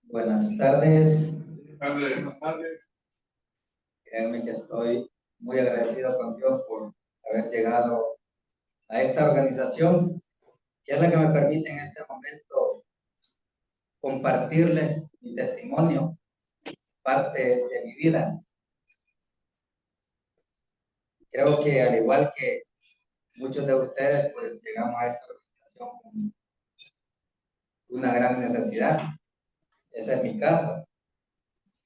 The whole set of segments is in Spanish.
Buenas tardes. Buenas tardes. Créanme que estoy muy agradecido con Dios por haber llegado a esta organización, que es la que me permite en este momento compartirles mi testimonio, parte de mi vida. Creo que al igual que muchos de ustedes, pues llegamos a esta organización con una gran necesidad. Ese es mi caso.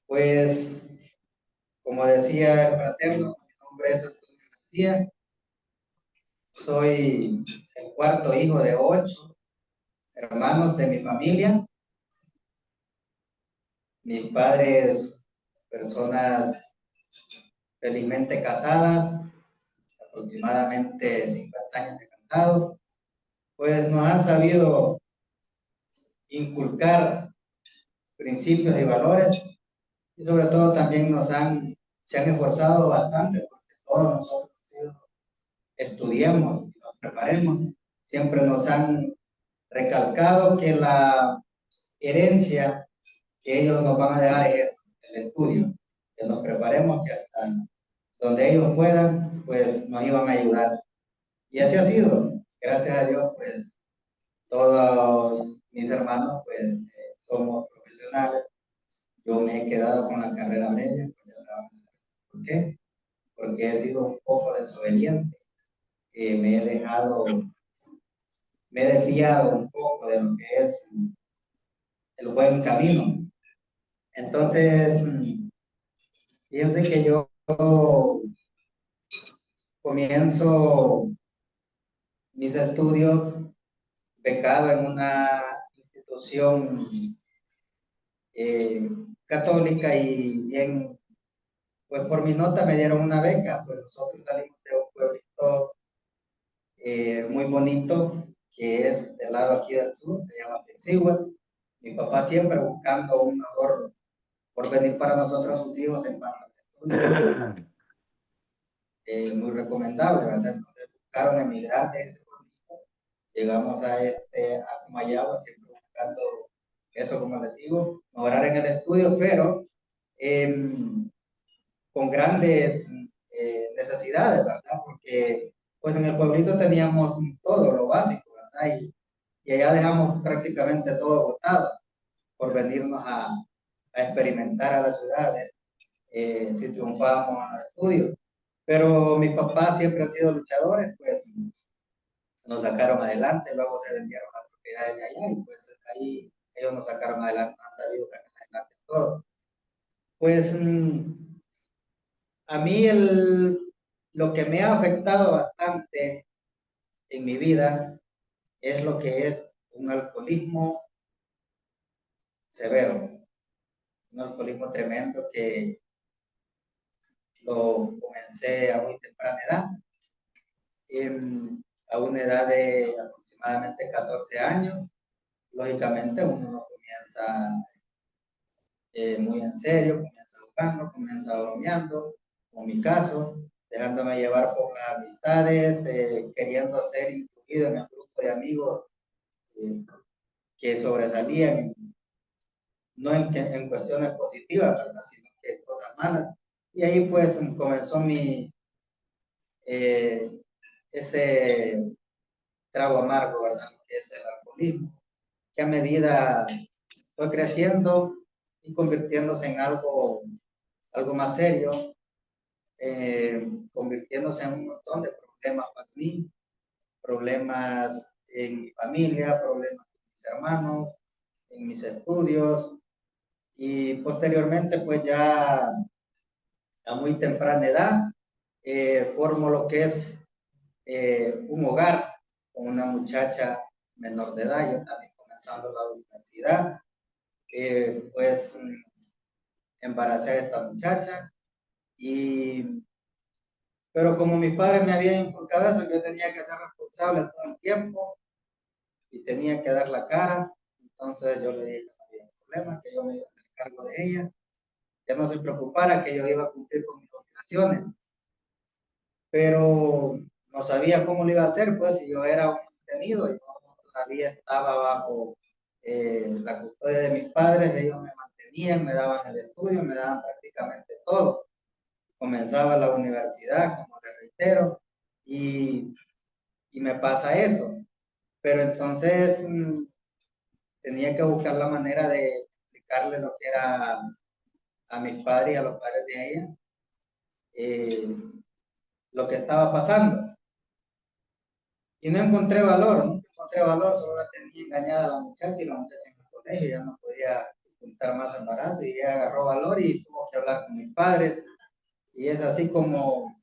Pues, como decía el fraterno, mi nombre es Antonio García. Soy el cuarto hijo de 8 hermanos de mi familia. Mis padres, personas felizmente casadas, aproximadamente 50 años de casados, pues nos han sabido inculcar principios y valores, y sobre todo también se han esforzado bastante porque todos nosotros estudiemos y nos preparemos. Siempre nos han recalcado que la herencia que ellos nos van a dejar es el estudio, que nos preparemos, que hasta donde ellos puedan, pues nos iban a ayudar. Y así ha sido. Gracias a Dios, pues todos mis hermanos, pues somos profesionales. Yo me he quedado con la carrera media. Pues, ya saben por qué. Porque he sido un poco desobediente. Me he desviado un poco de lo que es el buen camino. Entonces, fíjense que yo comienzo mis estudios becado en una institución católica y bien, pues por mi nota me dieron una beca, pues nosotros salimos de un pueblito muy bonito que es del lado aquí del sur, se llama Texigua. Mi papá siempre buscando un mejor porvenir para nosotros, sus hijos en cuanto al estudio, muy recomendable, ¿verdad? Entonces buscaron emigrar de ese pueblito, llegamos a Comayagua, siempre buscando eso, como les digo, mejorar en el estudio, pero eh, con grandes necesidades, ¿verdad? Porque pues en el pueblito teníamos todo lo básico, ¿verdad? Y allá dejamos prácticamente todo botado por venirnos a experimentar a la ciudad, si triunfábamos en los estudios. Pero mis papás siempre han sido luchadores, pues nos sacaron adelante, luego se vendieron las propiedades de allá y pues ahí ellos nos sacaron adelante, han sabido sacar adelante todo. Pues a mí lo que me ha afectado bastante en mi vida es lo que es un alcoholismo severo, un alcoholismo tremendo que lo comencé a muy temprana edad, a una edad de aproximadamente 14 años. Lógicamente uno no comienza muy en serio, comienza jugando, comienza bromeando, como mi caso, dejándome llevar por las amistades, queriendo ser incluido en el grupo de amigos eh, que sobresalían, no en cuestiones positivas, ¿verdad? Sino que en cosas malas. Y ahí pues comenzó eh, ese trago amargo, ¿verdad? Que es el alcoholismo, que a medida fue creciendo y convirtiéndose en algo más serio, convirtiéndose en un montón de problemas para mí, problemas en mi familia, problemas con mis hermanos, en mis estudios, y posteriormente pues ya a muy temprana edad formo lo que es un hogar con una muchacha menor de edad, yo también comenzando la universidad, pues embaracé a esta muchacha y pero como mis padres me habían inculcado eso, yo tenía que ser responsable todo el tiempo y tenía que dar la cara. Entonces yo le dije que no había problema, que yo me iba a hacer cargo de ella, que no se preocupara, que yo iba a cumplir con mis obligaciones. Pero no sabía cómo lo iba a hacer, pues si yo era un detenido y no todavía estaba bajo la custodia de mis padres, ellos me mantenían, me daban el estudio, me daban prácticamente todo. Comenzaba la universidad, como les reitero, y, y me pasa eso. Pero entonces tenía que buscar la manera de explicarle lo que era a mis padres y a los padres de ella, eh, lo que estaba pasando. Y no encontré valor, nunca encontré valor, solo la tenía engañada a la muchacha y la muchacha en el colegio ya no podía juntar más embarazo y ella agarró valor y tuvo que hablar con mis padres. Y es así como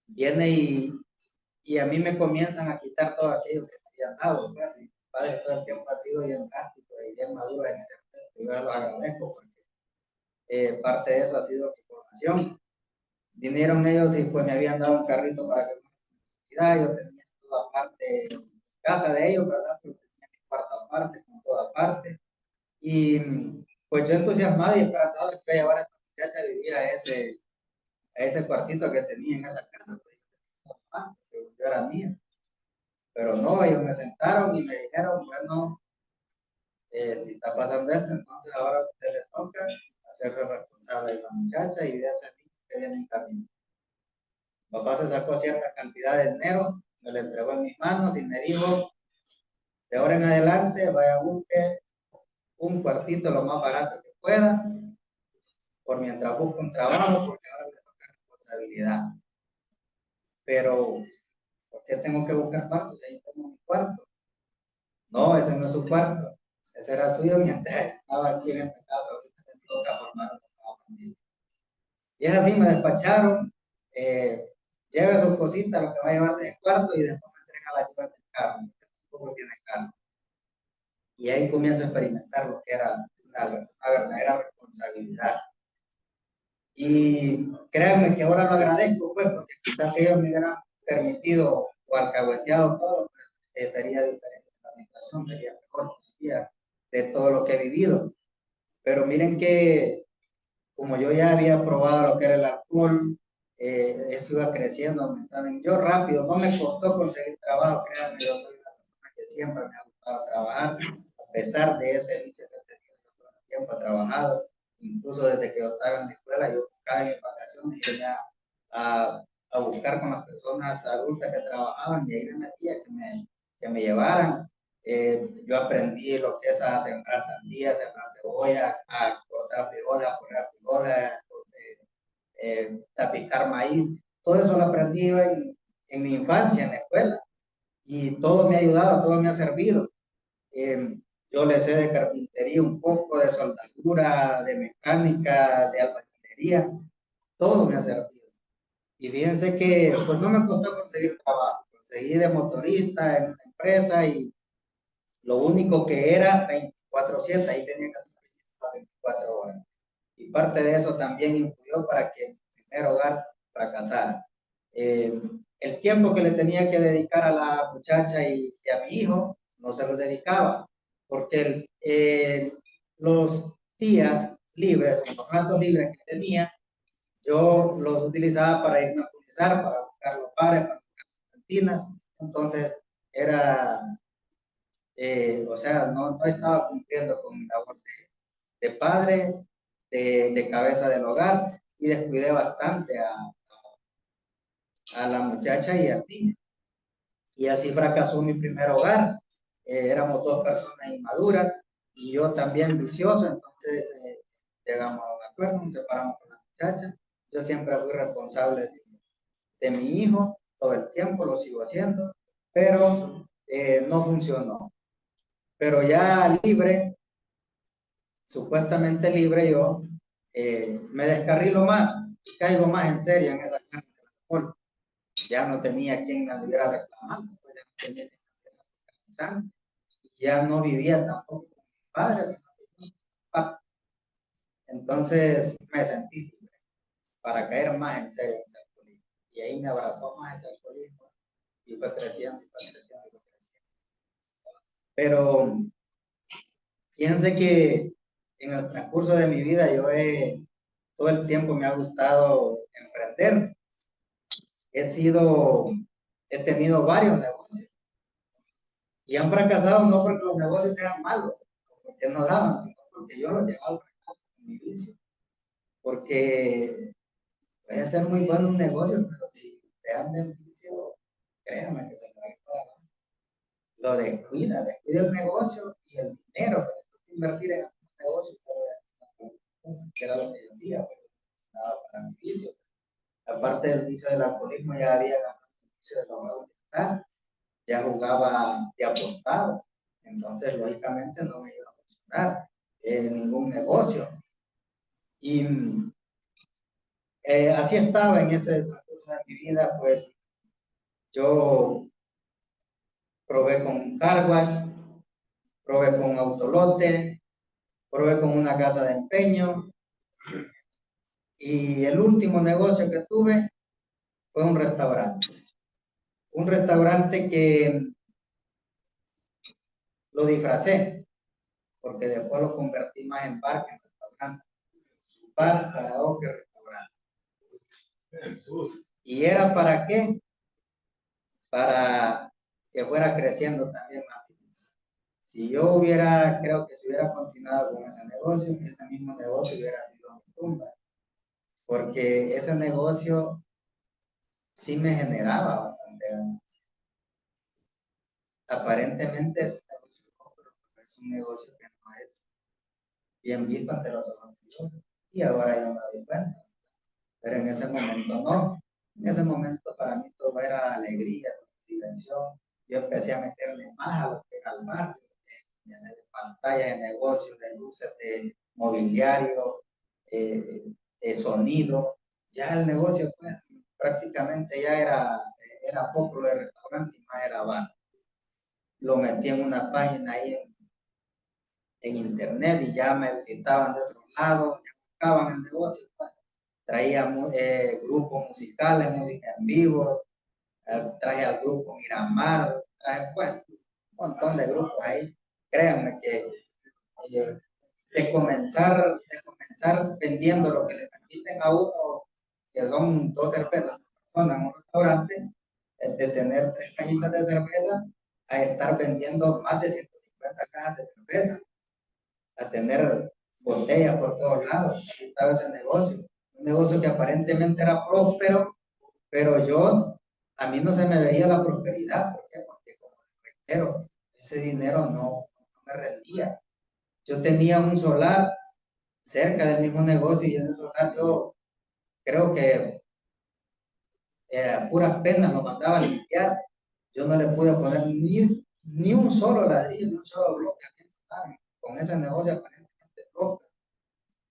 viene y a mí me comienzan a quitar todo aquello que me habían dado. Pues, y mi padre todo el tiempo ha sido bien drástico y bien maduro en ese aspecto. Yo lo agradezco porque parte de eso ha sido mi formación. Vinieron ellos y pues me habían dado un carrito para que yo tenía toda parte, casa de ellos, ¿verdad? Pero tenía mi cuarta parte, con toda parte. Y pues yo entusiasmado y esperanzado que iba a llevar a esta muchacha a vivir a ese cuartito que tenía en esa casa, pues, según yo era mía. Pero no, ellos me sentaron y me dijeron, bueno, si está pasando esto, entonces ahora a usted le toca hacerle responsable de esa muchacha y de ese niño que viene en camino. Papá se sacó cierta cantidad de dinero, me lo entregó en mis manos y me dijo, de ahora en adelante, vaya a busque un cuartito lo más barato que pueda, por mientras busco un trabajo, porque ahora me toca responsabilidad. Pero, ¿por qué tengo que buscar cuartos? Ahí tengo mi cuarto. No, ese no es su cuarto. Ese era suyo mientras estaba aquí en esta casa. Ahorita me toca formar una nueva familia. Y es así, me despacharon. Lleve sus cositas, lo que va a llevar del cuarto y después me entrega la llave del carro. Tampoco tiene carro. Y ahí comienzo a experimentar lo que era una verdadera responsabilidad. Y créanme que ahora lo agradezco, pues, porque quizás si ellos me hubieran permitido o alcahueteado todo, pues, sería diferente la situación, sería mejor todavía de todo lo que he vivido. Pero miren que como yo ya había probado lo que era el alcohol, eso iba creciendo, aumentando. Yo rápido, no me costó conseguir trabajo, créanme, yo soy una persona que siempre me ha gustado trabajar, a pesar de ese vicio que he tenido, yo todo el tiempo he trabajado, incluso desde que yo estaba en la escuela, yo buscaba en mis vacaciones y venía a buscar con las personas adultas que trabajaban y ahí me metía que me llevaran. Yo aprendí lo que es a sembrar sandía, sembrar cebolla, a cortar frijoles, a poner frijoles, a picar maíz. Todo eso lo aprendí en mi infancia, en la escuela. Y todo me ha ayudado, todo me ha servido. Yo le sé de carpintería un poco, de soldadura, de mecánica, de albañilería. Todo me ha servido. Y fíjense que pues no me costó conseguir trabajo. Conseguí de motorista en una empresa y lo único que era 24/7, ahí tenía que estar 24 horas. Y parte de eso también influyó para que mi primer hogar fracasara. Eh, el tiempo que le tenía que dedicar a la muchacha y a mi hijo, no se lo dedicaba, porque los días libres, los ratos libres que tenía, yo los utilizaba para irme a utilizar, para buscar los bares, para buscar las cantinas. Entonces, era o sea, no estaba cumpliendo con mi labor de padre, de cabeza del hogar, y descuidé bastante a la muchacha y al niño. Y así fracasó mi primer hogar. Éramos dos personas inmaduras y yo también vicioso, entonces llegamos a un acuerdo, nos separamos con la muchacha. Yo siempre fui responsable de mi hijo, todo el tiempo lo sigo haciendo, pero no funcionó. Pero ya libre, supuestamente libre yo, me descarrilo más y caigo más en serio en esa carne del alcohol. Ya no tenía quien me anduviera reclamando, pues ya no tenía quien me anduviera reclamando, ya no vivía tampoco con mis padres, sino que con mi papá. Entonces me sentí libre para caer más en serio en el alcoholismo. Y ahí me abrazó más ese alcoholismo y fue creciendo y fue creciendo y fue creciendo. Pero fíjense que en el transcurso de mi vida todo el tiempo me ha gustado emprender. He tenido varios negocios. Y han fracasado no porque los negocios sean malos, porque no daban, sino porque yo los llevaba al fracaso con mi vicio. Porque puede ser muy bueno un negocio, pero si te anda en vicio, créame que se me va a ir para abajo. Lo descuida el negocio y el dinero, pero después de invertir en un negocio, que era lo que yo hacía, pero nada para mi vicio. Aparte del vicio del alcoholismo, ya había ganado el vicio de los juegos de azar, ya jugaba y apostaba, entonces lógicamente no me iba a funcionar ningún negocio. Y así estaba en ese transcurso de mi vida, pues yo probé con car wash, probé con autolote, probé con una casa de empeño y el último negocio que tuve fue un restaurante. Un restaurante que lo disfracé porque después lo convertí más en bar que en restaurante. Bar, karaoke, restaurante. Jesús. ¿Y era para qué? Para que fuera creciendo también más. Si yo hubiera, creo que si hubiera continuado con ese mismo negocio hubiera sido mi tumba, porque ese negocio sí me generaba bastante ganancia. Aparentemente es un negocio, pero es un negocio que no es bien visto ante los ojos de Dios. Y ahora yo me doy cuenta, pero en ese momento no. En ese momento para mí todo era alegría, diversión. Yo empecé a meterle más a lo que era el barrio, de pantallas de negocios, de luces, de mobiliario, de sonido. Ya el negocio pues, prácticamente ya era poco de restaurante y más era bar. Lo metí en una página ahí en internet y ya me visitaban de otros lados, ya buscaban el negocio. Pues. Traía grupos musicales, música en vivo, traje al grupo Miramar, traje pues, un montón de grupos ahí. Créanme que de comenzar vendiendo lo que le permiten a uno, que son 2 cervezas por persona en un restaurante, de tener 3 cajitas de cerveza, a estar vendiendo más de 150 cajas de cerveza, a tener botellas por todos lados. Ahí estaba ese negocio. Un negocio que aparentemente era próspero, pero a mí no se me veía la prosperidad. ¿Por qué? Porque como reitero, ese dinero no me rendía. Yo tenía un solar cerca del mismo negocio y ese solar yo creo que a puras penas lo mandaba a limpiar. Yo no le pude poner ni un solo ladrillo, ni un solo bloque con ese negocio aparentemente propio,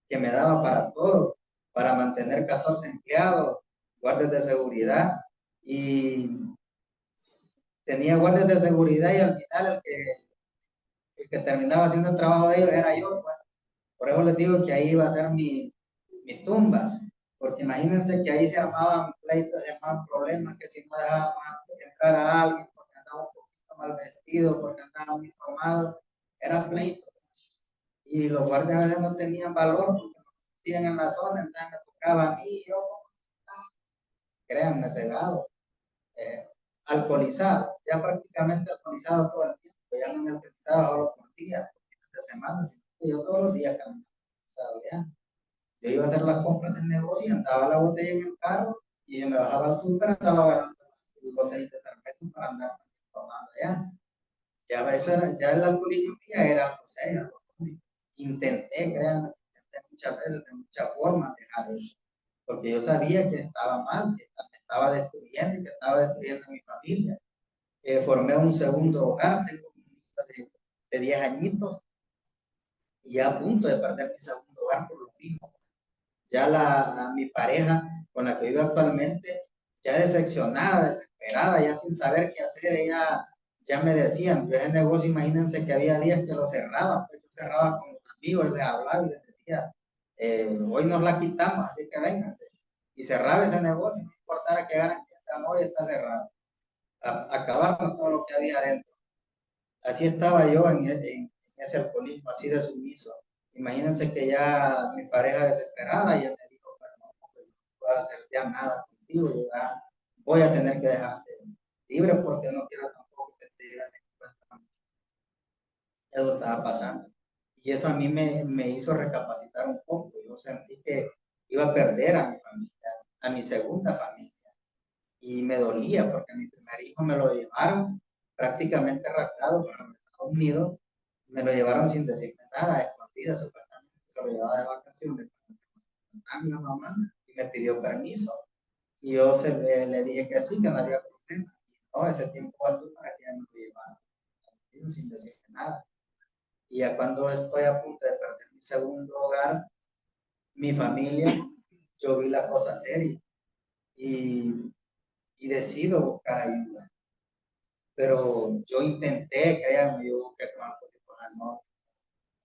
que me daba para todo, para mantener 14 empleados, guardias de seguridad, y tenía guardias de seguridad y al final el que terminaba haciendo el trabajo de ellos era yo. Pues. Por eso les digo que ahí iba a ser mi tumba, porque imagínense que ahí se armaban pleitos, se armaban problemas, que si no dejaban entrar a alguien porque andaba un poquito mal vestido, porque andaba muy tomado, era pleito. Y los guardias a veces no tenían valor porque no existían en la zona, entonces me tocaba a mí, yo, créanme, cegado, alcoholizado, ya prácticamente alcoholizado todo el tiempo, ya no me alcoholizaba solo por días, por fines de semana, sino que yo todos los días caminaba alcoholizado ya. Yo iba a hacer las compras del negocio y andaba la botella en el carro y yo me bajaba al súper, andaba agarrando los 6 de cerveza para andar tomando ya. Ya, eso era, ya el alcoholismo ya era algo serio. Intenté, créanme, intenté muchas veces, de muchas formas dejar eso, porque yo sabía que estaba mal, que me estaba destruyendo y que estaba destruyendo a mi familia. Formé un segundo hogar, tengo un hijo de 10 añitos y ya a punto de perder mi segundo hogar por lo mismo. Ya mi pareja con la que vivo actualmente, ya decepcionada, desesperada, ya sin saber qué hacer, ella ya me decían, yo ese negocio, imagínense que había días que lo cerraba, pues yo cerraba con los amigos, les hablaba y les decía, hoy nos la quitamos, así que vénganse. Y cerraba ese negocio, no importara que ganan que hoy está cerrado. Acabar con todo lo que había adentro. Así estaba yo en ese alcoholismo, así de sumiso. Imagínense que ya mi pareja desesperada ya me dijo, pues no puedo hacer ya nada contigo, yo ya voy a tener que dejarte libre porque no quiero tampoco que te digan eso estaba pasando. Y eso a mí me hizo recapacitar un poco. Yo sentí que iba a perder a mi familia, a mi segunda familia. Y me dolía porque a mi primer hijo me lo llevaron prácticamente raptado para los Estados Unidos. Me lo llevaron sin decirme nada, escondida, supuestamente. Se lo llevaba de vacaciones a mi mamá y me pidió permiso. Y yo le dije que sí, que no había problema. No, ese tiempo bastó para que me lo llevaran sin decirme nada. Y ya cuando estoy a punto de perder mi segundo hogar, mi familia, yo vi la cosa seria y, y decido buscar ayuda. Pero yo intenté, créanme, yo busqué con alcohólicos anónimos,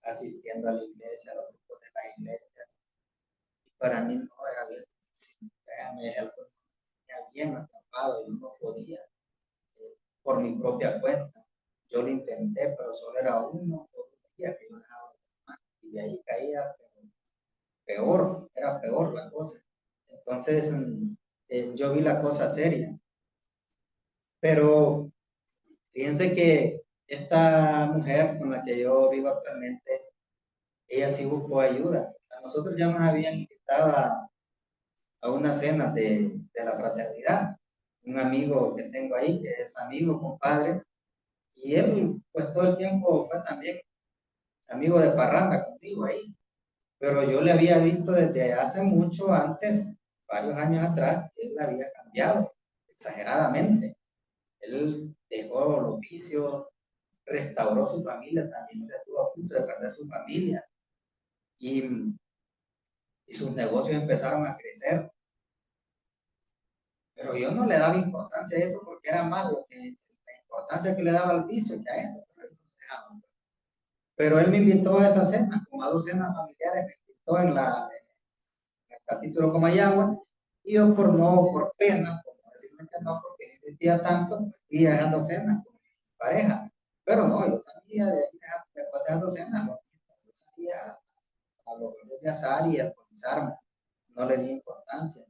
asistiendo a la iglesia, a los grupos de la iglesia. Y para mí no era bien difícil, créanme, el cuerpo me tenía bien atrapado, yo no podía, por mi propia cuenta. Yo lo intenté, pero solo era uno o dos días que yo dejaba de tomar, y de ahí caía peor, era peor la cosa. Entonces, yo vi la cosa seria. Pero fíjense que esta mujer con la que yo vivo actualmente, ella sí buscó ayuda. A nosotros ya nos habían invitado a una cena de la fraternidad. Un amigo que tengo ahí, que es amigo, compadre, y él pues todo el tiempo fue también amigo de parranda conmigo ahí. Pero yo le había visto desde hace mucho antes, varios años atrás, que él había cambiado exageradamente. Él dejó los vicios, restauró su familia, también estuvo a punto de perder su familia y, y sus negocios empezaron a crecer. Pero yo no le daba importancia a eso porque era más lo que la importancia que le daba al vicio que a eso. Pero él me invitó a esa cena, como a dos cenas familiares, me invitó en el capítulo Comayagua, y yo por pena, por no decirme que no, porque insistía tanto, pues, fui a esas dos cenas con mi pareja. Pero no, yo sabía de ahí, después de esas dos cenas, yo sabía a los juegos de azar y alcoholizarme, no le di importancia.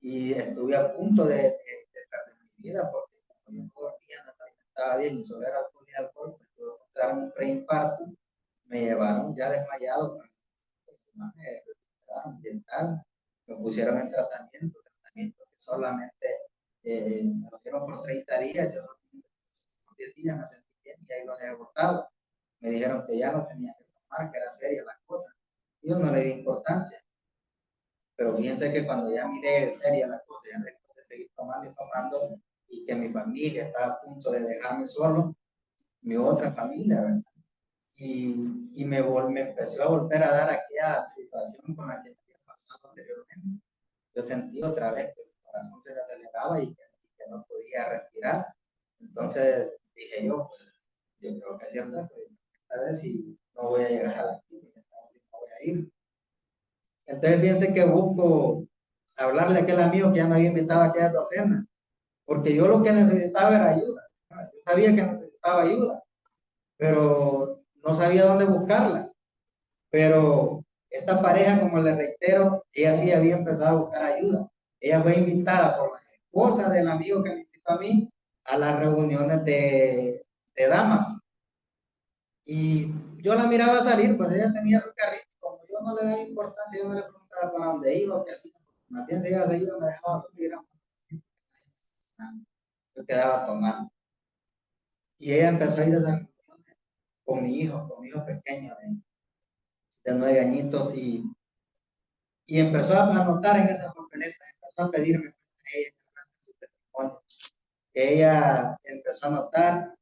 Y estuve a punto de perder mi vida porque como yo no dormía, no estaba bien y solo era alcohol y alcohol, pues tuve que darme un preinfarto, me llevaron ya desmayado, pues, me recuperaron dental, me pusieron en tratamiento que solamente me lo hicieron por 30 días, yo por 10 días me sentí bien y ahí lo dejé botado. Me dijeron que ya no tenía que tomar, que era seria la cosa. Yo no le di importancia. Pero fíjense que cuando ya miré seria la cosa, ya después de seguir tomando y tomando, y que mi familia estaba a punto de dejarme solo, mi otra familia, ¿verdad? Me empezó a volver a dar aquella situación con la que había pasado anteriormente. Yo sentí otra vez que el corazón se me aceleraba y que no podía respirar. Entonces dije yo, pues, yo creo que es cierto esto, esta vez si no voy a llegar a la clínica, esta vez no voy a ir. Entonces fíjense que busco hablarle a aquel amigo que ya me había invitado a aquella docena, porque yo lo que necesitaba era ayuda. Yo sabía que necesitaba ayuda, pero no sabía dónde buscarla. Pero esta pareja, como le reitero, ella sí había empezado a buscar ayuda. Ella fue invitada por la esposa del amigo que me invitó a mí a las reuniones de damas. Y yo la miraba salir, pues ella tenía su carrito, como yo no le daba importancia, yo no le preguntaba para dónde iba o qué hacía. Más bien si ella se iba, me dejaba subir, yo quedaba tomando. Y ella empezó a ir a esas reuniones con mi hijo pequeño de 9 añitos, y empezó a anotar en esas papeletas, empezó a pedirme a ella su testimonio. Ella empezó a anotar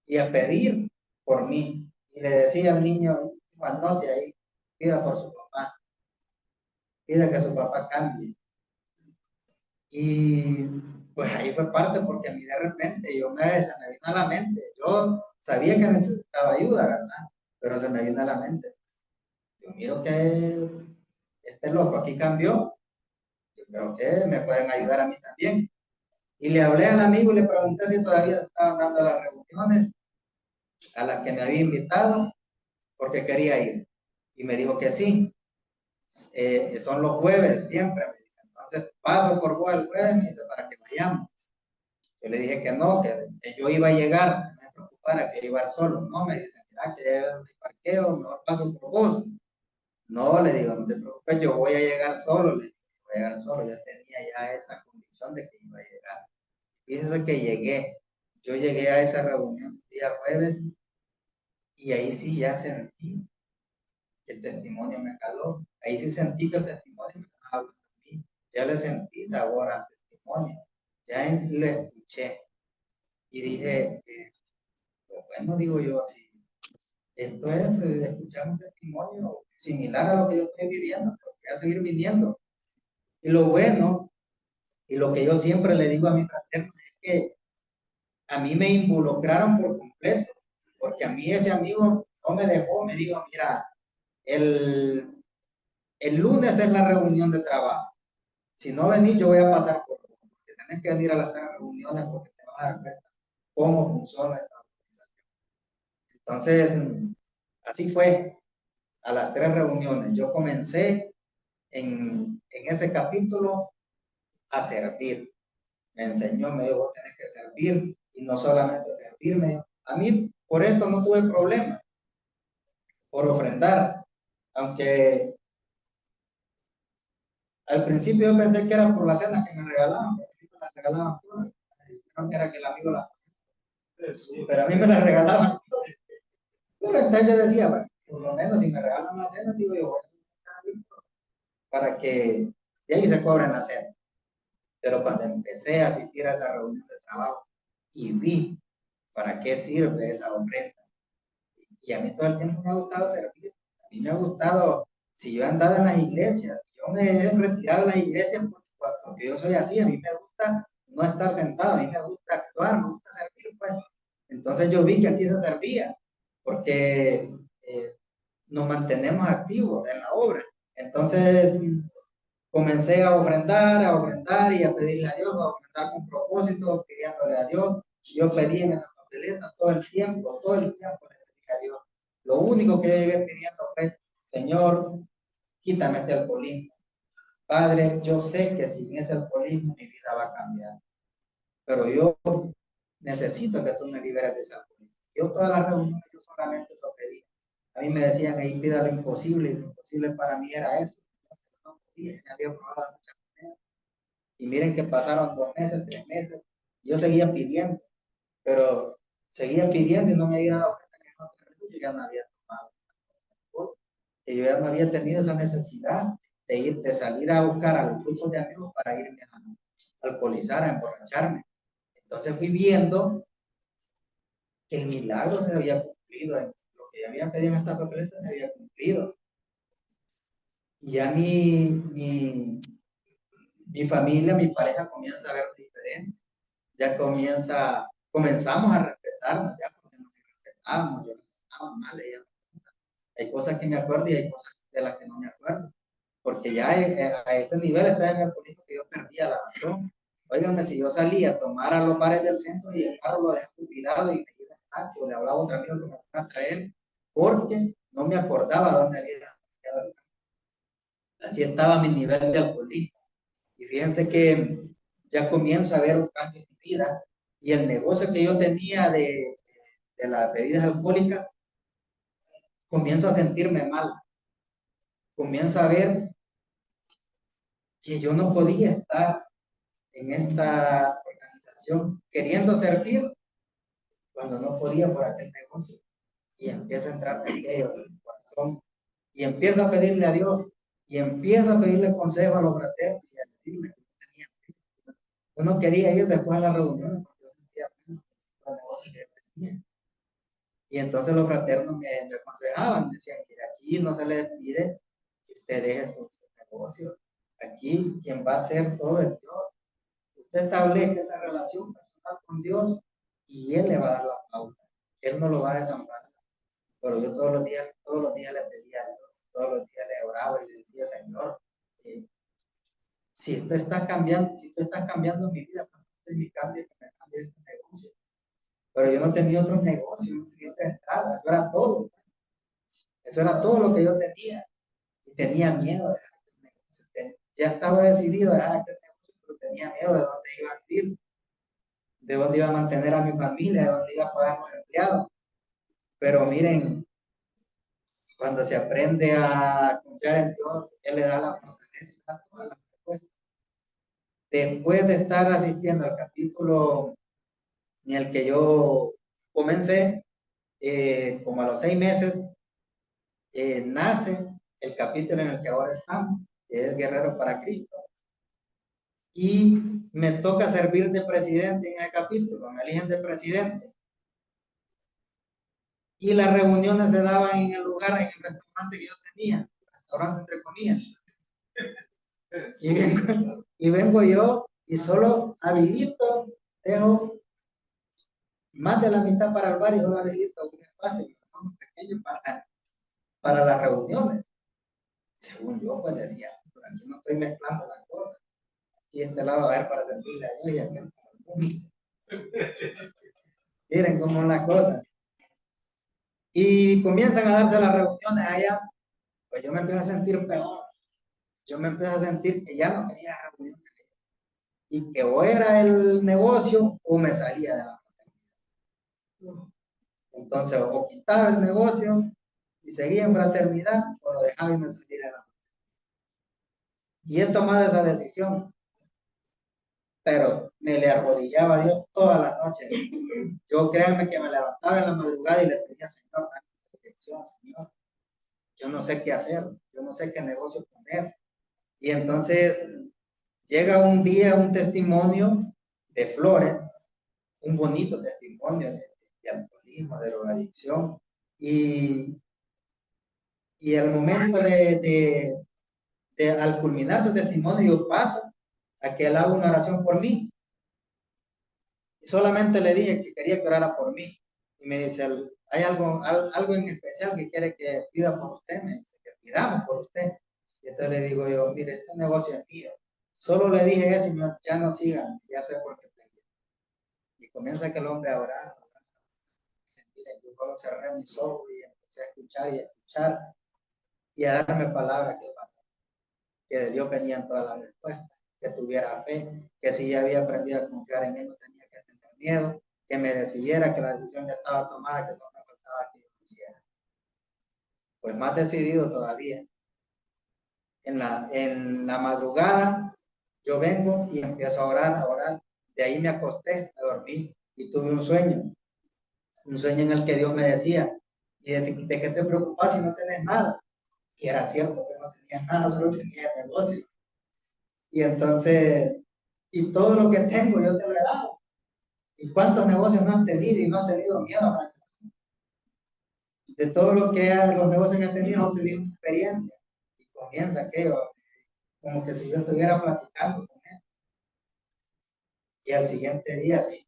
y a pedir por mí. Y le decía al niño, anote ahí, pida por su papá, pida que su papá cambie. Y pues ahí fue parte porque a mí de repente se me vino a la mente, yo sabía que necesitaba ayuda, ¿verdad? Pero se me vino a la mente. Yo miro que este loco aquí cambió, yo creo que me pueden ayudar a mí también. Y le hablé al amigo y le pregunté si todavía estaban dando las reuniones a las que me había invitado porque quería ir. Y me dijo que sí, son los jueves siempre. Me dice. Entonces paso por vos el jueves, me dice, para que vayamos. Yo le dije que no, que yo iba a llegar, no me preocupara que iba solo. No, me dicen mira que ya mi parqueo, mejor paso por vos. No, le digo, no te preocupes, yo voy a llegar solo, le digo, voy a llegar solo, yo tenía ya esa convicción de que iba a llegar. Fíjese que llegué, yo llegué a esa reunión el día jueves y ahí sí ya sentí que el testimonio me caló, ahí sí sentí que el testimonio me estaba hablando de mí, ya le sentí sabor al testimonio, ya lo escuché y dije, pues bueno, digo yo, si esto es escuchar un testimonio similar a lo que yo estoy viviendo, pues voy a seguir viviendo. Y lo bueno, y lo que yo siempre le digo a mis fraternos es que a mí me involucraron por completo, porque a mí ese amigo no me dejó, me dijo, mira, el, el lunes es la reunión de trabajo. Si no venís, yo voy a pasar por vos, porque tenés que venir a las tres reuniones porque te vas a dar cuenta cómo funciona esta organización. Entonces, así fue a las tres reuniones. Yo comencé en ese capítulo a servir. Me enseñó, me dijo, vos tenés que servir y no solamente servirme. A mí por esto no tuve problema, por ofrendar, aunque al principio yo pensé que era por las cenas que me regalaban, porque a mí me las regalaban todas. Creo que era que el amigo las, pero a mí me las regalaban todas. Pero entonces yo decía, bueno, por lo menos si me regalan la cena, digo yo, voy a estar para que de ahí se cobren la cena. Pero cuando empecé a asistir a esa reunión de trabajo y vi para qué sirve esa ofrenda, y a mí todo el tiempo me ha gustado servir, a mí me ha gustado, si yo he andado en las iglesias, yo me he retirado de las iglesias porque yo soy así, a mí me gusta no estar sentado, a mí me gusta actuar, me gusta servir, pues. Entonces yo vi que aquí se servía, porque nos mantenemos activos en la obra. Entonces comencé a ofrendar y a pedirle a Dios, a ofrendar con propósito, pidiéndole a Dios. Yo pedí en esa papeleta todo el tiempo le pedí a Dios. Lo único que yo llegué pidiendo fue, Señor, quítame este alcoholismo. Padre, yo sé que sin ese alcoholismo mi vida va a cambiar, pero yo necesito que tú me liberes de ese alcoholismo. Yo todas las reuniones yo solamente eso pedí. A mí me decían ahí pida lo imposible y lo imposible para mí era eso. No podía, me había probado muchas maneras. Y miren que pasaron 2 meses, 3 meses, yo seguía pidiendo, pero seguía pidiendo y no me había dado cuenta que no, yo ya no había tomado, que yo ya no había tenido esa necesidad de ir, de salir a buscar a los grupos de amigos para irme a alcoholizar, a emborracharme. Entonces fui viendo que el milagro se había cumplido, lo que ya había pedido en esta papeleta se había cumplido. Y ya mi familia, mi pareja comienza a ver diferente, ya comenzamos a respetarnos, ya porque nos respetábamos, yo respetaba mal, ella. Hay cosas que me acuerdo y hay cosas de las que no me acuerdo, porque ya a ese nivel estaba en el político que yo perdía la razón. Óiganme, si yo salía a tomar a los bares del centro y el carro lo dejé cuidado y me iba en taxi o le hablaba a otro amigo que me fuera a traer, porque no me acordaba dónde había quedado el carro. Así estaba mi nivel de alcoholismo. Y fíjense que ya comienzo a ver un cambio en mi vida y el negocio que yo tenía de las bebidas alcohólicas, comienzo a sentirme mal. Comienzo a ver que yo no podía estar en esta organización queriendo servir cuando no podía por aquel negocio. Y empieza a entrar aquello en el corazón y empiezo a pedirle a Dios y empiezo a pedirle consejo a los fraternos y a decirle que no tenía. Yo no quería ir después a la reunión porque yo sentía pena por el negocio que yo tenía. Y entonces los fraternos me aconsejaban, me decían que aquí no se le pide que usted deje su negocio. Aquí quien va a hacer todo es Dios. Usted establece esa relación personal con Dios y Él le va a dar la pauta. Él no lo va a desamparar. Pero yo todos los días le pedía a Dios, todos los días le oraba y le decía, Señor, eh, si tú estás cambiando mi vida, pues es mi cambio, que me cambie este negocio. Pero yo no tenía otros negocios, no tenía otra entrada, eso era todo. Eso era todo lo que yo tenía. Y tenía miedo de dejar el negocio. Ya estaba decidido a dejar aquel negocio, pero tenía miedo de dónde iba a vivir, de dónde iba a mantener a mi familia, de dónde iba a pagar los empleados. Pero miren, cuando se aprende a confiar en Dios, Él le da la fortaleza y da todas las respuestas. Después de estar asistiendo al capítulo en el que yo comencé, como a los 6 meses, nace el capítulo en el que ahora estamos, que es Guerrero para Cristo. Y me toca servir de presidente en el capítulo, me eligen de presidente. Y las reuniones se daban en el lugar, en el restaurante que yo tenía, restaurante entre comillas. Y vengo yo y solo habilito, dejo más de la mitad para el bar y solo habilito un espacio pequeño para las reuniones. Según yo, pues decía, por aquí no estoy mezclando las cosas. Y este lado a ver para servirle a Dios y aquel para el público. Miren cómo es la cosa. Y comienzan a darse las reuniones allá, pues yo me empiezo a sentir peor. Yo me empiezo a sentir que ya no tenía reuniones. Y que o era el negocio o me salía de la fraternidad. Entonces, o quitaba el negocio y seguía en fraternidad, o lo dejaba y me salía de la fraternidad. Y he tomado esa decisión, pero me le arrodillaba a Dios todas las noches. Yo créanme que me levantaba en la madrugada y le pedía, Señor, dame dirección, Señor. Yo no sé qué hacer, yo no sé qué negocio poner. Y entonces llega un día un testimonio de Flores, un bonito testimonio de alcoholismo, de drogadicción. Y al momento al culminar su testimonio, yo paso a que él haga una oración por mí. Y solamente le dije que quería que orara por mí. Y me dice, ¿hay algo en especial que quiere que pida por usted? Me dice, que pidamos por usted. Y entonces le digo yo, mire, este negocio es mío. Solo le dije eso y ya no sigan, ya sé por qué. Y comienza que el hombre a orar. Mire, yo solo cerré mis ojos y empecé a escuchar y a escuchar y a darme palabras que de Dios venían todas las respuestas, que tuviera fe, que si ya había aprendido a confiar en Él no tenía que tener miedo, que me decidiera, que la decisión ya estaba tomada, que no me faltaba que yo hiciera. Pues más decidido todavía. En la madrugada yo vengo y empiezo a orar, a orar. De ahí me acosté, me dormí y tuve un sueño en el que Dios me decía, ¿y de qué te preocupas si no tenés nada? Y era cierto que no tenía nada, solo tenía negocio. Y entonces, y todo lo que tengo yo te lo he dado. ¿Y cuántos negocios no has tenido y no has tenido miedo a fracasar? De todo lo que los negocios que has tenido, has tenido experiencia. Y comienza aquello, como que si yo estuviera platicando con él. Y al siguiente día, sí,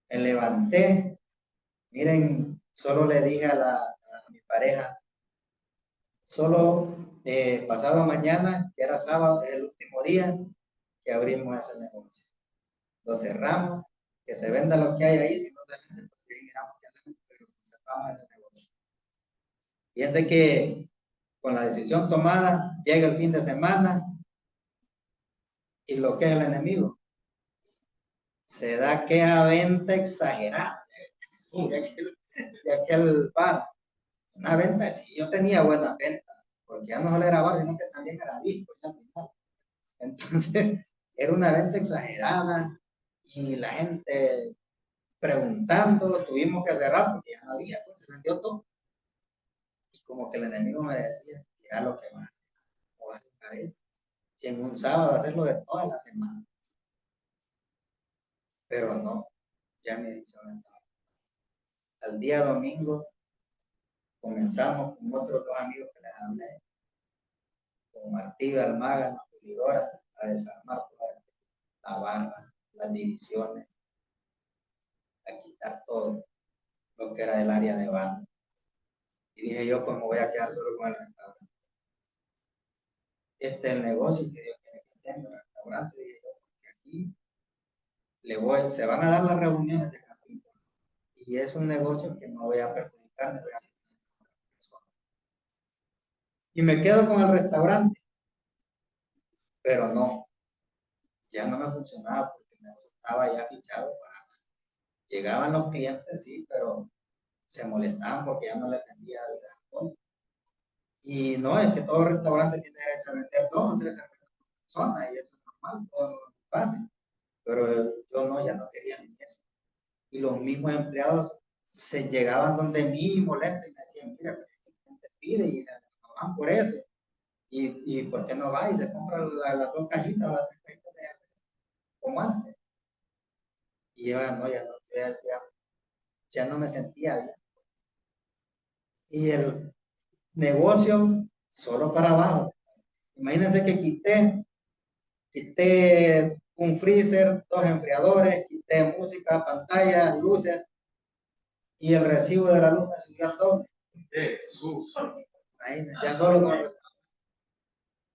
me levanté. Miren, solo le dije a mi pareja, solo pasado mañana, que era sábado, es el último día que abrimos ese negocio. Lo cerramos, que se venda lo que hay ahí, si no se vende, pues miramos qué hacemos, pero cerramos ese negocio. Fíjense que con la decisión tomada, llega el fin de semana y lo que es el enemigo, se da aquella venta exagerada de aquel bar. Una venta, sí, yo tenía buena venta, porque ya no solo era bar, sino que también era disco. Entonces, era una venta exagerada y la gente preguntando, tuvimos que cerrar porque ya no había, pues se vendió todo. Y como que el enemigo me decía, mira lo que más voy a dejar es, si en un sábado hacerlo de toda la semana. Pero no, ya me decisión. Al día domingo comenzamos con otros dos amigos que les hablé, con Martillo, Almaga, Pulidora, a desarmar toda la barra, las divisiones, a quitar todo lo que era del área de barra. Y dije yo, pues me voy a quedar solo con el restaurante. Este es el negocio que Dios quiere que tenga, el restaurante, dije yo, porque aquí se van a dar las reuniones de capítulo. Y es un negocio que no voy a perjudicar, me voy a hacer. Y me quedo con el restaurante, pero no, ya no me funcionaba porque me estaba ya fichado para. Llegaban los clientes, sí, pero se molestaban porque ya no les vendía bebida alcohólica. Y no, es que todo restaurante tiene derecho a vender 2 o 3 cervezas por persona, y eso es normal, todo lo fácil. Pero yo no, ya no quería ni eso. Y los mismos empleados se llegaban donde mí molestos y me decían, mira, pues, la gente pide y se van por eso. Y ¿por qué no va y se compra las 2 cajitas o las 3 cajitas como antes? Y yo ya no me sentía bien. Y el negocio solo para abajo. Imagínense que quité un freezer, 2 enfriadores, quité música, pantalla, luces, y el recibo de la luz me subió al doble. Jesús. Imagínense, ya solo con el...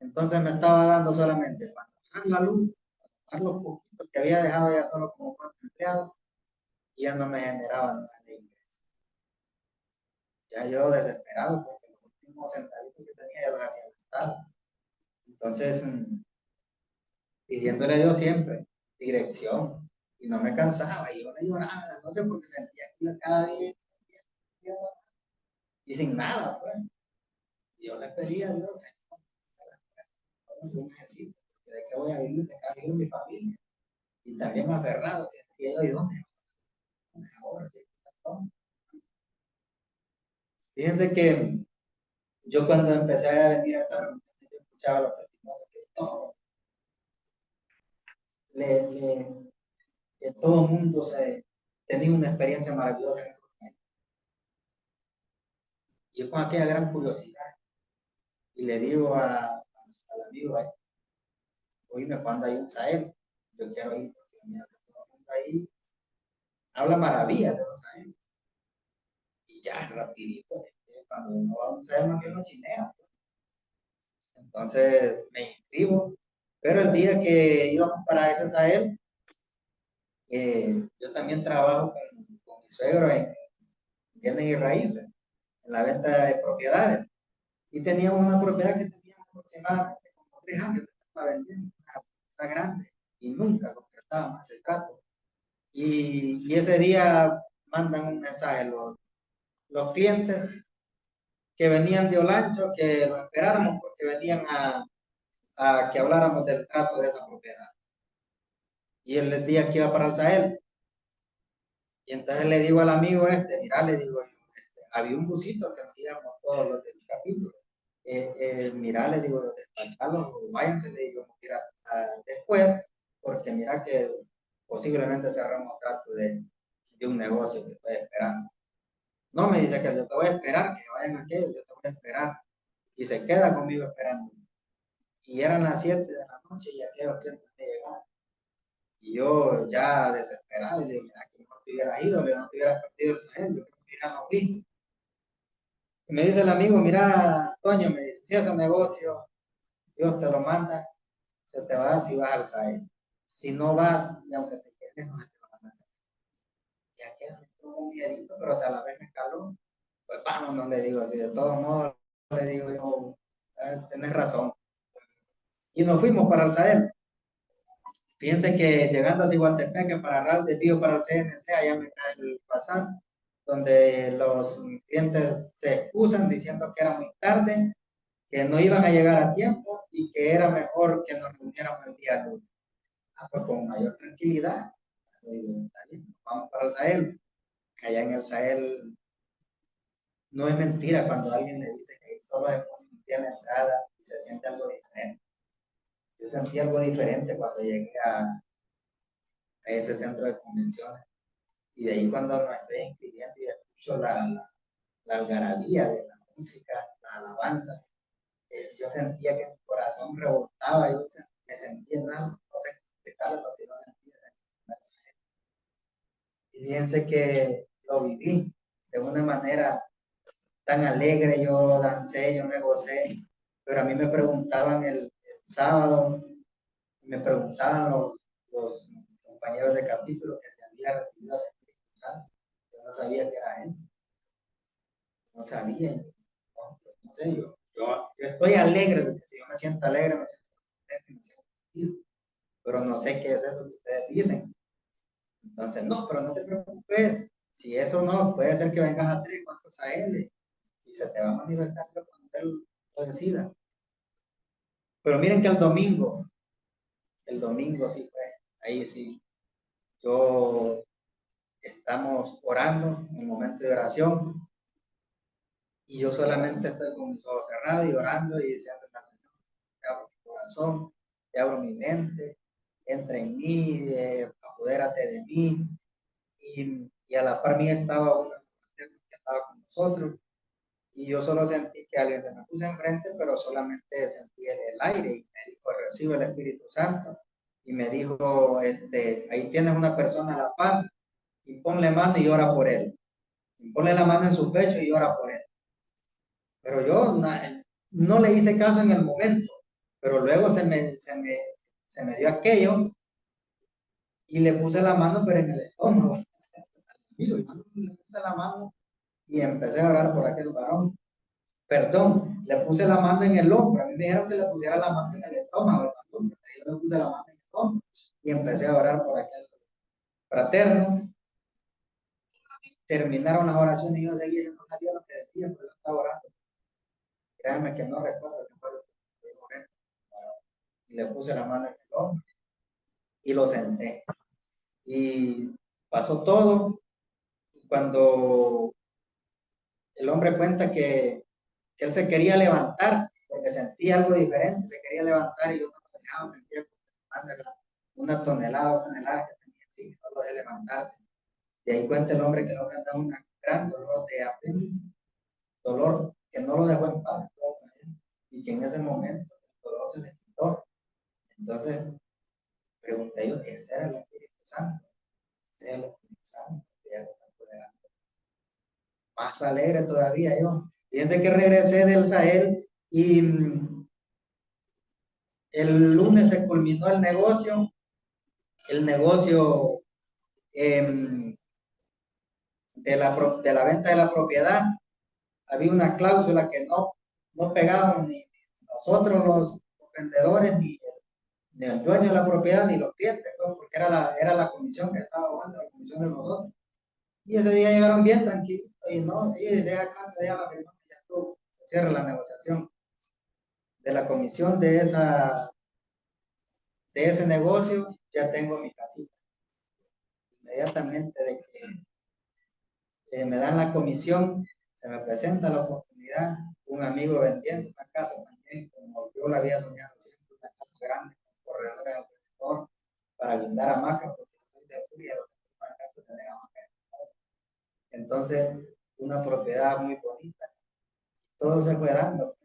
Entonces me estaba dando solamente para bajar la luz, bajar los poquitos que había dejado ya solo como 4 empleados, y ya no me generaba nada de ingreso. Ya yo desesperado porque los últimos centavitos que tenía ya los había gastado. Entonces, pidiéndole a Dios siempre dirección, y no me cansaba, y yo le lloraba en la noche porque sentía que iba cada día y sin nada, pues. Y yo le pedía a Dios, Señor, yo necesito, ¿de qué voy a vivir? ¿De qué va a vivir mi familia? Y también aferrado, que decía yo, ¿y dónde? Ahora sí. Fíjense que yo cuando empecé a venir a esta reunión, yo escuchaba los testimonios que todo, le, que todo el mundo tenía una experiencia maravillosa en estos momentos. Y yo con aquella gran curiosidad, y le digo al amigo, oíme, cuando hay un Sahel, yo quiero ir, porque mira que todo el mundo ahí habla maravillas de los Sahel. Y ya, rapidito, cuando uno va a un Sahel, no que uno chinea. Entonces me inscribo, pero el día que íbamos para ese Sahel, yo también trabajo con mi suegro en bienes y raíces, en la venta de propiedades. Y teníamos una propiedad que teníamos aproximadamente como 3 años de estarla vendiendo, una casa grande, y nunca concretábamos ese trato. Y ese día mandan un mensaje los clientes que venían de Olancho, que lo esperáramos porque venían a que habláramos del trato de esa propiedad. Y él les día que iba para el Sahel. Y entonces le digo al amigo mira, le digo, había un busito que nos íbamos todos los del capítulo. Mira, le digo, los despachalos, váyanse, le digo, vamos a ir después, porque mira que posiblemente cerramos trato de un negocio que estoy esperando. No, me dice que yo te voy a esperar, que vayan aquellos, yo te voy a esperar. Y se queda conmigo esperando. Y eran las 7 de la noche y aquellos clientes me llegaron. Y yo ya desesperado, y le digo, mira, que no te hubieras ido, no te hubieras perdido el Sahel, yo creo que ya no fui. Y me dice el amigo, mira, Toño, me dice, si ese negocio, Dios te lo manda, se te va a dar si vas al Sahel. Si no vas, y aunque te quedes, no se te va a hacer. Y aquí me tuvo un miedito, pero a la vez me caló. Pues vamos, no le digo así, de todos modos, le digo yo, tenés razón. Y nos fuimos para el Sahel. Fíjense que llegando a Ciguatepec, para RAL, desvío para el CNC, allá me cae el pasar, donde los clientes se excusan diciendo que era muy tarde, que no iban a llegar a tiempo y que era mejor que nos reuniéramos el día lunes. Pues con mayor tranquilidad, digo, vamos para el Sahel. Allá en el Sahel no es mentira cuando alguien le dice que solo se pone un pie en la entrada y se siente algo diferente. Yo sentí algo diferente cuando llegué a ese centro de convenciones. Y de ahí cuando me estoy inscribiendo y escucho la algarabía de la música, la alabanza, yo sentía que mi corazón rebotaba, me sentía, no sé explicarlo, lo que no sentía. Y fíjense que lo viví de una manera tan alegre, yo dancé, yo me gocé, pero a mí me preguntaban el sábado, me preguntaban los compañeros de capítulo que se había recibido el Espíritu Santo. Yo no sabía que era eso, no sabía, no sé, yo estoy alegre, porque si yo me siento alegre, me siento contento, me siento feliz, pero no sé qué es eso que ustedes dicen. Entonces, no, pero no te preocupes, si eso no, puede ser que vengas a 3, 4 a él y se te va a manifestar cuando él lo decida. Pero miren que el domingo sí fue, ahí sí, yo estamos orando en el momento de oración y yo solamente estoy con mis ojos cerrados y orando y diciendo al Señor, te abro mi corazón, te abro mi mente, entra en mí, apodérate de mí. Y a la par mía estaba una mujer que estaba con nosotros y yo solo sentí que alguien se me puso enfrente, pero solamente sentí el aire y me dijo, recibe el Espíritu Santo. Y me dijo, ahí tienes una persona a la par y ponle mano y ora por él. Y ponle la mano en su pecho y ora por él. Pero yo no le hice caso en el momento, pero luego se me dio aquello y le puse la mano, pero en el estómago. Y le puse la mano y empecé a orar por aquel varón. Perdón, le puse la mano en el hombro. A mí me dijeron que le pusiera la mano en el estómago. Yo le puse la mano en el hombro y empecé a orar por aquel fraterno. Terminaron las oraciones y yo seguía, yo no sabía lo que decía, pero yo estaba orando. Créanme que no recuerdo qué fue lo que yo oré. Y le puse la mano en el hombro y lo senté. Y pasó todo. Y cuando el hombre cuenta que él se quería levantar, porque sentía algo diferente, se quería levantar y yo no lo dejaba, sentía una tonelada que tenía así, no lo de levantarse. De ahí cuenta el hombre que el hombre andaba un gran dolor de apéndice, dolor que no lo dejó en paz, y que en ese momento el dolor se le quitó. Entonces, pregunté yo, ¿ese era el Espíritu Santo? ¿Ese era el Espíritu Santo? Más alegre todavía yo. Fíjense que regresé del Sahel y el lunes se culminó el negocio de la venta de la propiedad. Había una cláusula que no pegaban ni nosotros los vendedores, ni el dueño de la propiedad, ni los clientes, pues, porque era la comisión que estaba jugando, la comisión de nosotros. Y ese día llegaron bien tranquilos, y no, sí, ya la firma, ya estuvo, se cierra la negociación de la comisión de ese negocio, ya tengo mi casita. Inmediatamente de que me dan la comisión, se me presenta la oportunidad, un amigo vendiendo una casa también, como yo la había soñado siempre, una casa grande, con corredores alrededor, para guindar hamacas, porque soy de sur y a los que una casa tener hamacas. Entonces, una propiedad muy bonita, todo se fue dando.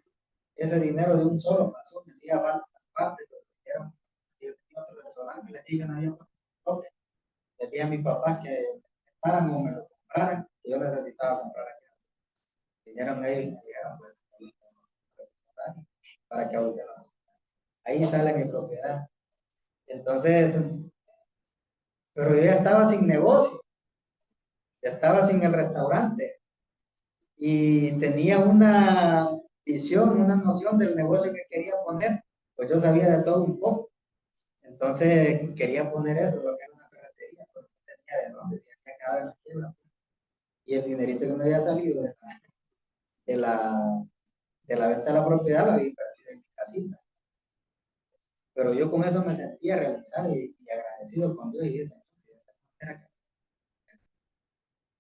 Ese dinero de un solo pasó, me hacía falta parte, lo dijeron, y yo tenía otro restaurante, les dije, no, yo no, les dije a mis papás que me prestaran o me lo compraran, que yo necesitaba comprar aquí. Vinieron ellos y me dijeron, pues, para que adulteraran. Ahí sale mi propiedad. Entonces, pero yo ya estaba sin negocio, ya estaba sin el restaurante y tenía una visión, una noción del negocio que quería poner, pues yo sabía de todo un poco. Entonces quería poner eso, lo que era una ferretería, pero no tenía de dónde, se había quedado en la quiebra. Y el dinerito que me había salido de la, de la venta de la propiedad lo había invertido en mi casita. Pero yo con eso me sentía realizado y agradecido con Dios y dije,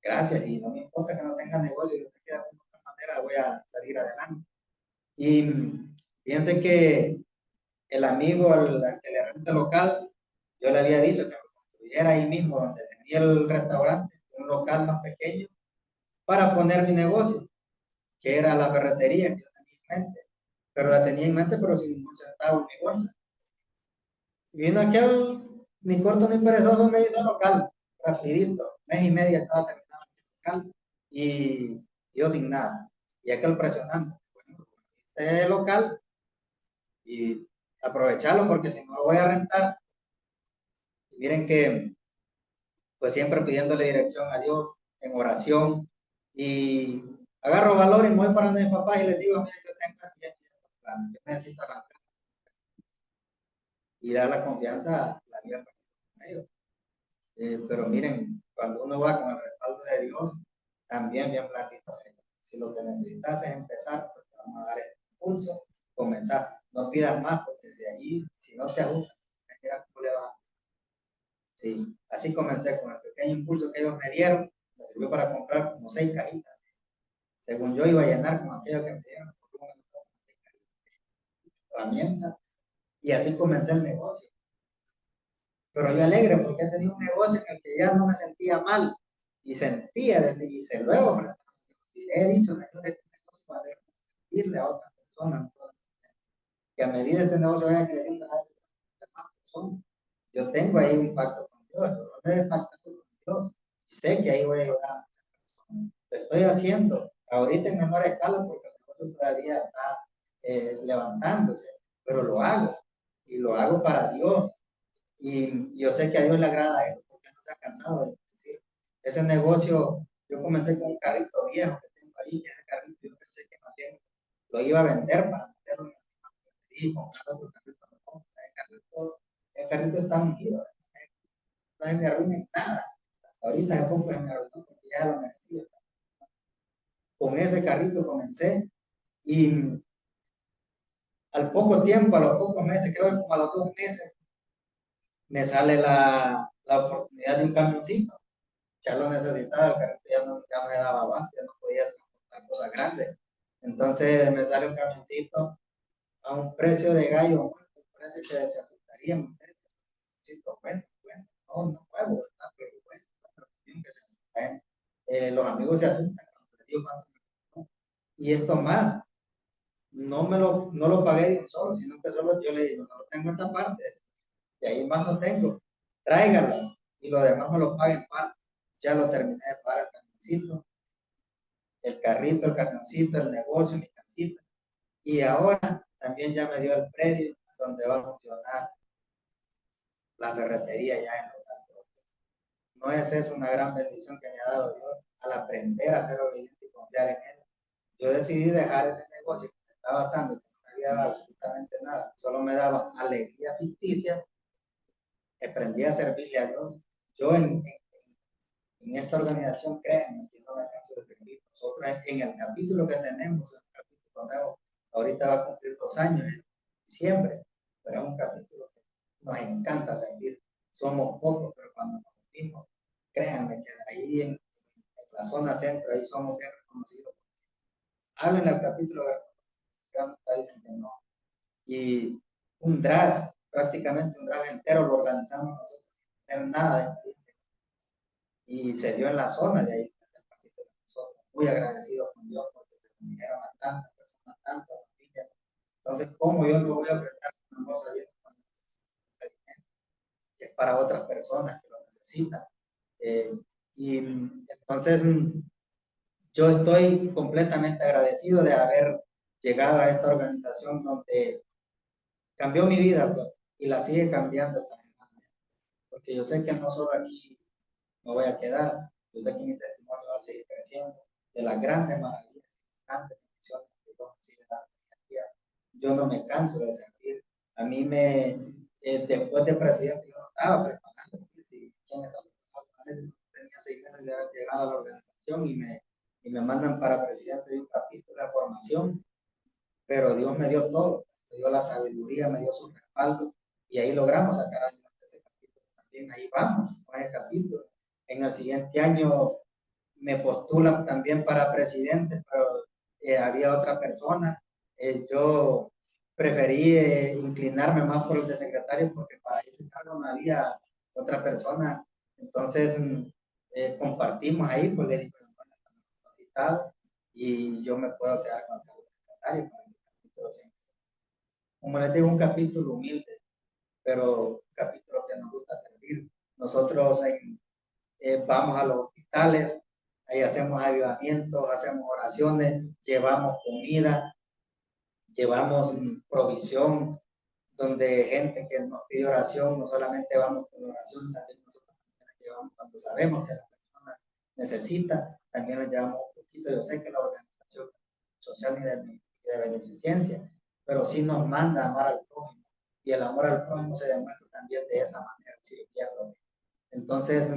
gracias, y no me importa que no tenga negocio, yo sé que de alguna manera voy a salir adelante. Y fíjense que el amigo al que le renta el local, yo le había dicho que me construyera ahí mismo donde tenía el restaurante, un local más pequeño, para poner mi negocio, que era la ferretería que yo tenía en mente. Pero la tenía en mente, pero sin ningún centavo en mi bolsa. Y vino aquel, ni corto ni perezoso, me hizo el local, rapidito, mes y medio estaba terminado el local, y yo sin nada. Y aquel presionando, bueno, este local, y aprovecharlo porque si no lo voy a rentar. Y miren que, pues siempre pidiéndole dirección a Dios, en oración, y agarro valor y me voy para mis papás y les digo, mira, yo tengo aquí plan, yo necesito arrancar y dar la confianza a la vida con ellos. Pero miren, cuando uno va con el respaldo de Dios, también bien blandito. Si lo que necesitas es empezar, pues te vamos a dar el impulso, comenzar. No pidas más, porque de ahí, si no te ajustas, ¿cómo le vas? Sí, así comencé con el pequeño impulso que ellos me dieron, me sirvió para comprar como 6 cajitas. Según yo iba a llenar con aquello que me dieron, herramientas, y así comencé el negocio. Pero yo alegre porque he tenido un negocio en el que ya no me sentía mal, y sentía, desde, y se luego, he dicho, Señor, este negocio va a servirle a otras personas, que a medida que este negocio vaya creciendo, va a ser más personas. Yo tengo ahí un pacto con Dios, yo no he pactado con Dios, sé que ahí voy a ayudar a muchas personas. Lo estoy haciendo, ahorita en menor escala, porque el negocio todavía está levantándose, pero lo hago, y lo hago para Dios. Y yo sé que a Dios le agrada eso, porque no se ha cansado de decir. Ese negocio, yo comencé con un carrito viejo que tengo ahí, que ese carrito yo pensé que más bien lo iba a vender para meterlo en la y comprar otro carrito. No, el carrito está unido, no se me arruina nada. Ahorita de poco se me arruinó porque ya lo merecía. Con ese carrito comencé y al poco tiempo, a los pocos meses, creo que como a los 2 meses, me sale la oportunidad de un camioncito. Ya lo necesitaba, el carrito ya no me daba abasto, ya no podía transportar cosas grandes. Entonces me sale un camioncito a un precio de gallo, un precio que se asustaría, un precio, bueno, no nuevo, ¿verdad? Pero bueno, que se asusta, los amigos se asustan cuando les digo cuánto me costó. Y esto más, no lo pagué de un solo, sino que solo yo le digo, no lo tengo esta parte, y ahí más lo tengo, tráigalo, y lo demás me lo paguen parte. Ya lo terminé de pagar el camioncito, el carrito, el camioncito, el negocio, mi casita. Y ahora también ya me dio el predio donde va a funcionar la ferretería ya en los altos. ¿No es eso una gran bendición que me ha dado Dios al aprender a ser obediente y confiar en Él? Yo decidí dejar ese negocio que me estaba dando, que no me había dado absolutamente nada, solo me daba alegría ficticia. Aprendí a servirle a Dios. Yo en esta organización, créanme, que no me canso de servir. Nosotros en el capítulo que tenemos, el capítulo nuevo, ahorita va a cumplir 2 años, en diciembre, pero es un capítulo que nos encanta servir. Somos pocos, pero cuando nos unimos, créanme que ahí en la zona centro, ahí somos bien reconocidos. Hablen el capítulo de dicen que no. Y un DRAS, prácticamente un DRAS entero lo organizamos nosotros, no tener nada de y se dio en la zona de ahí. Muy agradecido con Dios porque se unieron a tantas personas, tantas familias. Entonces, ¿cómo yo no voy a prestar una cosa bien que es para otras personas que lo necesitan? Y entonces, yo estoy completamente agradecido de haber llegado a esta organización donde cambió mi vida, pues, y la sigue cambiando exageradamente. Porque yo sé que no solo aquí me voy a quedar, yo sé que mi testimonio va a seguir creciendo de las grandes maravillas, grandes bendiciones que Dios me sigue dando día. Yo no me canso de servir. A mí después de presidente, yo no estaba preparando. Si, tenía 6 meses de haber llegado a la organización y me mandan para presidente de un capítulo de formación, pero Dios me dio todo, me dio la sabiduría, me dio su respaldo, y ahí logramos sacar adelante ese capítulo. También ahí vamos con ese capítulo. En el siguiente año me postulan también para presidente, pero había otra persona. Yo preferí inclinarme más por el de secretario porque para ese cargo no había otra persona. Entonces compartimos ahí, pues le digo, bueno, estamos capacitados y yo me puedo quedar con el cargo de secretario para el capítulo 5. Como les digo, un capítulo humilde, pero un capítulo que nos gusta servir. Nosotros vamos a los hospitales, ahí hacemos avivamientos, hacemos oraciones, llevamos comida, llevamos provisión, donde gente que nos pide oración, no solamente vamos con oración, también nosotros también llevamos cuando sabemos que la persona necesita, también le llevamos un poquito. Yo sé que la organización social y de beneficencia, pero sí nos manda a amar al prójimo, y el amor al prójimo se demuestra también de esa manera, sirviendo. Entonces,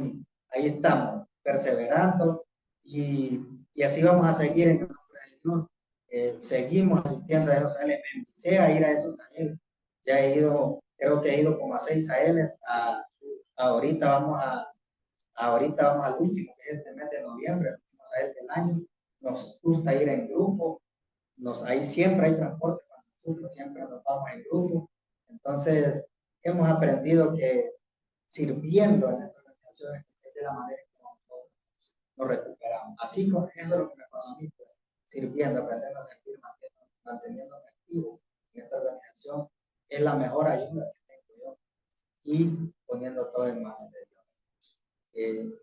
ahí estamos, perseverando y así vamos a seguir en el nombre de Dios. Seguimos asistiendo a esos AL, me empecé a ir a esos AL, ya he ido, creo que he ido como a 6 AL, ahorita vamos al último, que es este mes de noviembre, vamos a ir del año, nos gusta ir en grupo, ahí siempre hay transporte para nosotros, siempre nos vamos en grupo, entonces hemos aprendido que sirviendo en estas organizaciones es de la manera que nosotros nos recuperamos. Así como eso es lo que me pasó a mí, pues, sirviendo, aprendiendo a servir, manteniéndome activo en esta organización, es la mejor ayuda que tengo yo y poniendo todo en manos de Dios.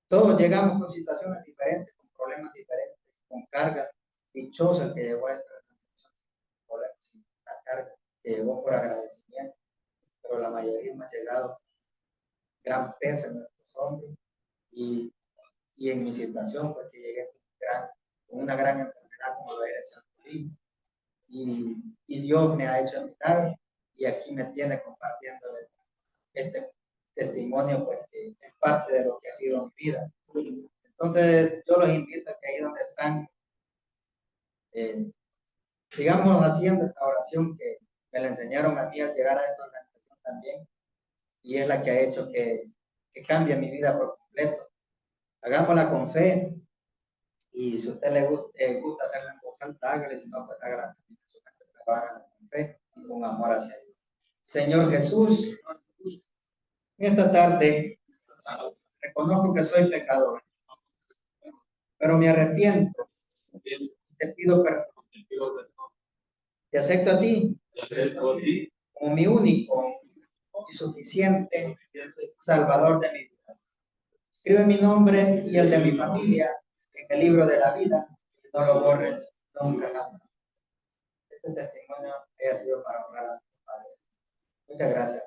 Todos llegamos con situaciones diferentes, con problemas diferentes, con cargas. Dichoso el que llegó a esta organización sin problemas, sin la carga, que llegó por agradecimiento, pero la mayoría hemos llegado gran peso en nuestros hombros y en mi situación, pues que llegué con una gran enfermedad como lo era el santurismo y Dios me ha hecho el milagro y aquí me tiene compartiendo este testimonio, pues que es parte de lo que ha sido mi vida. Entonces yo los invito a que ahí donde están, sigamos haciendo esta oración que me la enseñaron a mí al llegar a esta organización también y es la que ha hecho que cambie mi vida por completo. Hagámosla con fe y si a usted le gusta hacerla en voz alta, hágale, si no, pues hágala con fe y con amor hacia Dios. Señor Jesús, en esta tarde reconozco que soy pecador, pero me arrepiento, te pido perdón, te acepto a ti como mi único y suficiente Salvador de mi vida. Escribe mi nombre y el de mi familia en el libro de la vida y no lo borres nunca jamás. Este testimonio haya sido para honrar a tu Padre. Muchas gracias.